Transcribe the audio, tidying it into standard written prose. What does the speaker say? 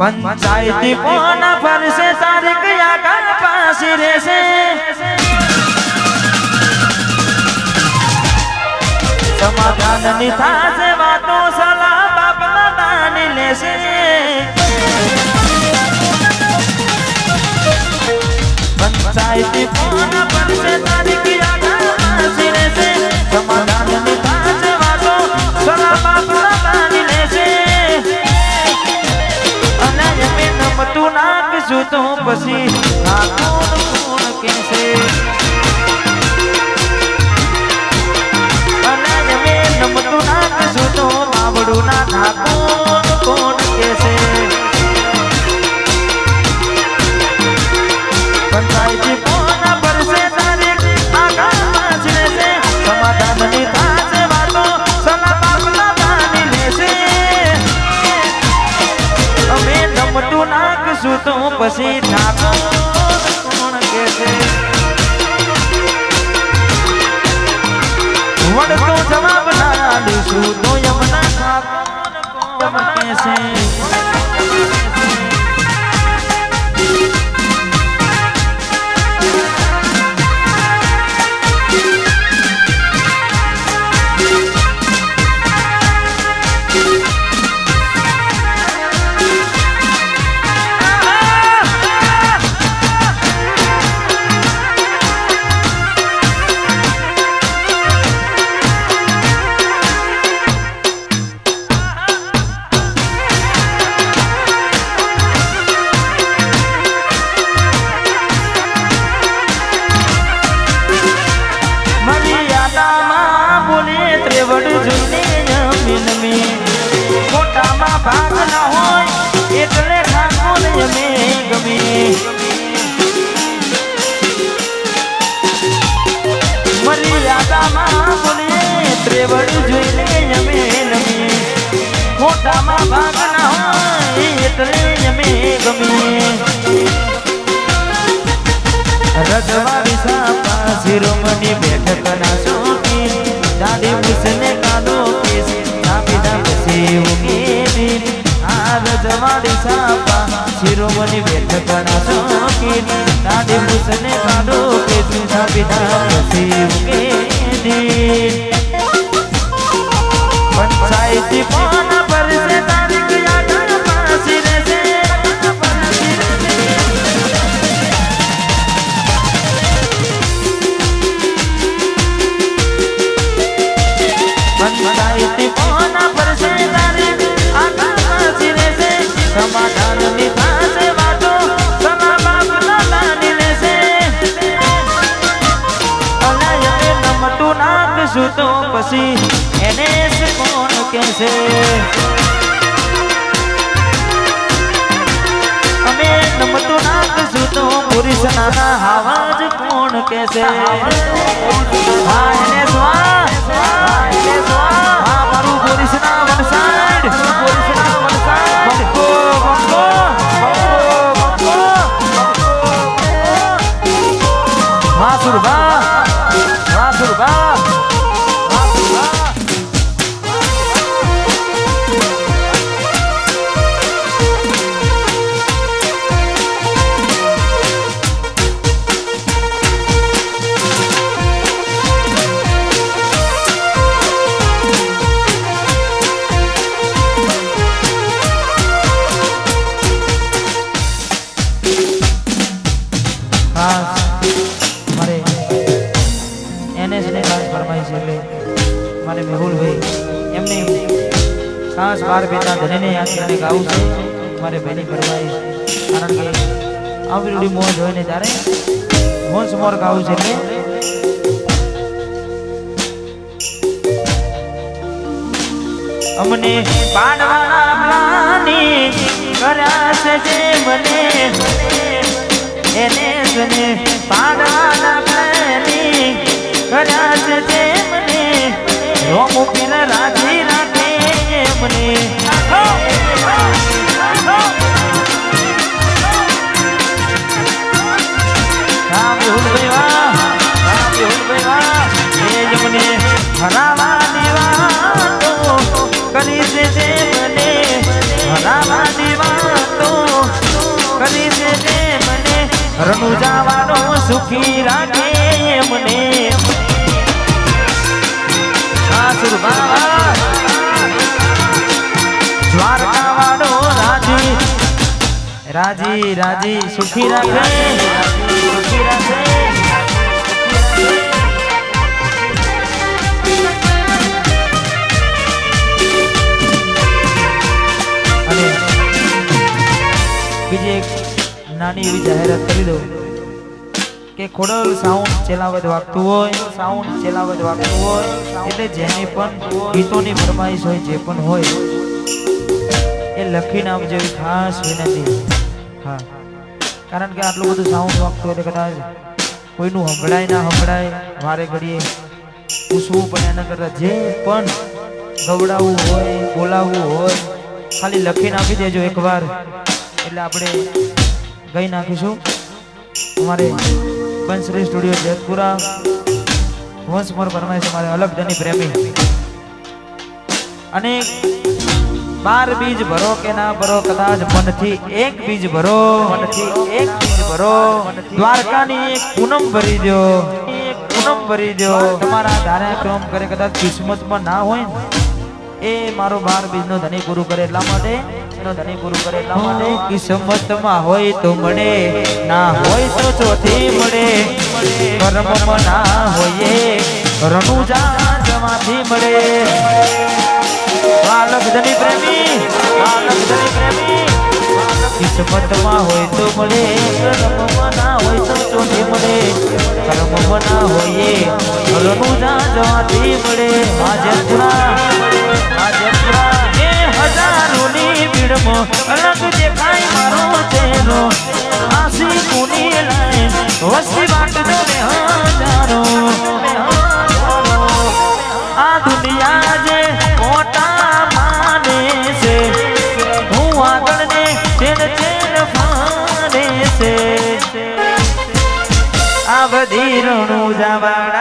पंचायती कोना पर से तारीख आकर पासी रे से समाधान निथा से बातों सलाह बाप दानी ले से पंचायती कोना पर से तारीख आकर पासी रे से समाधान निथा से बातों सलाह बाप दानी ले से तू नाक सुतो पसी ना कौन कौन कैसे अनाज में नम तू नाक सुतो बावड़ू ना ना कौन कौन कैसे पंचायती कोना पर से तारीख आगा पाछने से समाधान निथा से बातों सलाह बाबला दानी ले से अमे नम तू ना सुतो पसी ठाको कोण कैसे वड तो जवाब ना दीसु तो यमना ठाको कोण कैसे भाग न होय એટલે ઠાકોર યમે ગમે મર્યાદામાં બોલે ત્રેવડ જોઈને યમે નમે મોટામાં ભાગ ન હોય એટલે યમે ગમે રજવાડી સાપા શિરોમણી બેઠકના શોકી દાદી મુસને કાઢો કેસ નાબીદા બસેવું रजवाड़ी सापा शिरोमणि बैठकना शौकीन दादी मुसने काढो के तुझा बिना नसीबे दिन पंचायती कोना पर से तारीख आकर पासी रे से पंचायती कोना पर से तारीख आकर पासी रे से समाधान निथा से बातो सला बाबला दानी ले से अलाय में नमटू नाक सुतो पसी एने से कौन कैसे हमें नमटू नाक सुतो पुरुष नाना आवाज कौन कैसे हाँ एने स्वा हाँ मारू पुरुष ना वन साइड पुरुष ना one side Surba, Surba, Surba. मारे मेहुल भाई एमने खास बार बेटा धने याद करने गाऊं से मारे बहनी फरमाई कारण के आवड़ी मोज होने जा रहे मोज मोर गाऊं से ले हमने पाडवाना प्लानी कर्या से जे बने एने सने पाडवाना प्लानी कर्या से जे बने रोम पीर राजी राखे मने राम हुल बेवा ये जमने हरावा दीवा तो करी से जे बने हरावा दीवा तो સુખી રાખે મને દ્વારકા વાળો રાજી રાજી રાજી સુખી રાખે સુખી રાખે અને બીજી એક નાની એવી જાહેરાત કરી દઉં કે ખોડલ સાઉન્ડ ચેલાવત વાગતું હોય એટલે જેની પણ ગીતોની ફરમાઈશ હોય જે પણ હોય એ લખીને આપજો એવી ખાસ વિનંતી. હા, કારણ કે આટલું બધું સાઉન્ડ વાગતું હોય એટલે કદાચ કોઈનું સંભળાય ના સંભળાય વારે ઘડીએ પૂછવું પડે. એના કરતાં જે પણ ગવડાવવું હોય બોલાવવું હોય ખાલી લખીને આપી દેજો એકવાર એટલે આપણે ગઈ નાખીશું. અમારે બંસરી સ્ટુડિયો જેતપુરા વંશ મોર ફરમાઈશ અમારે અલગ ધની પ્રેમી. અને 12 બીજ ભરો કે ના ભરો કદાચ મનથી એક બીજ ભરો દ્વારકાની એક પૂનમ ભરી દો તમારા ધારે ક્રમ કરે કદાચ કિસ્મતમાં ના હોય ને એ મારો 12 બીજનો ધની પૂરું કરે એટલા માટે કિસ્મતમાં હોય તો મળે ના હોય તો ચોથી મળે કર્મમાં ના હોય રણુજા જવાથી મળે. વાલક ધની પ્રેમી કિસ્મતમાં હોય તો મળે કર્મમાં ના હોય તો ચોથી મળે કર્મમાં ના હોય રણુજા જવાથી મળે. હજારોની ભીડમાં અલગ દેખાય મારો ચહેરો આસી કુની લાઈન વસ્તી વાટજો ને હજારો. આ દુનિયા જે મોટા માને છે હું આગળ ને ચેન ફાને છે આ બધી રણુજા વાળા